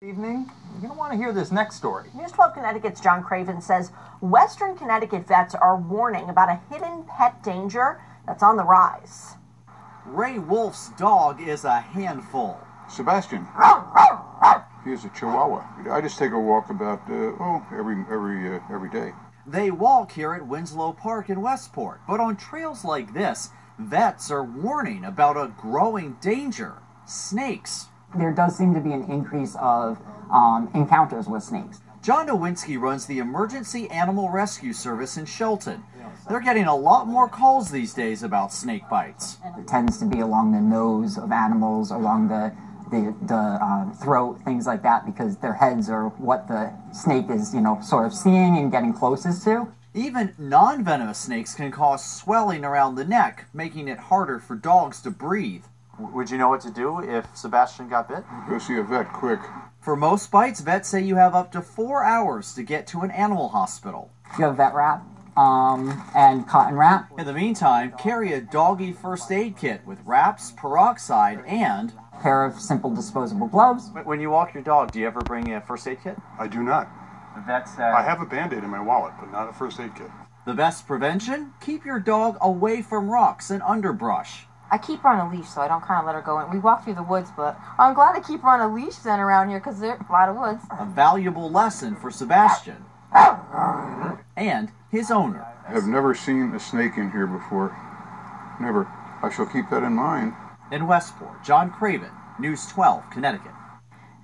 Evening. You're going to want to hear this next story. News 12 Connecticut's John Craven says Western Connecticut vets are warning about a hidden pet danger that's on the rise. Ray Wolf's dog is a handful. Sebastian. He is a Chihuahua. I just take a walk about every day. They walk here at Winslow Park in Westport, but on trails like this, vets are warning about a growing danger: snakes. There does seem to be an increase of encounters with snakes. John Nowinski runs the Emergency Animal Rescue Service in Shelton. They're getting a lot more calls these days about snake bites. It tends to be along the nose of animals, along the throat, things like that, because their heads are what the snake is, sort of seeing and getting closest to. Even non-venomous snakes can cause swelling around the neck, making it harder for dogs to breathe. Would you know what to do if Sebastian got bit? Go see a vet quick. For most bites, vets say you have up to 4 hours to get to an animal hospital. You have vet wrap and cotton wrap. In the meantime, carry a doggy first aid kit with wraps, peroxide, and a pair of simple disposable gloves. When you walk your dog, do you ever bring a first aid kit? I do not. The vet said... I have a Band-Aid in my wallet, but not a first aid kit. The best prevention? Keep your dog away from rocks and underbrush. I keep her on a leash, so I don't kind of let her go in. We walk through the woods, but I'm glad to keep her on a leash then around here because there's a lot of woods. A valuable lesson for Sebastian and his owner. I have never seen a snake in here before. Never. I shall keep that in mind. In Westport, John Craven, News 12, Connecticut.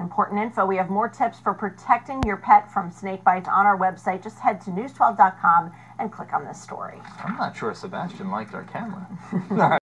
Important info. We have more tips for protecting your pet from snake bites on our website. Just head to news12.com and click on this story. I'm not sure Sebastian liked our camera.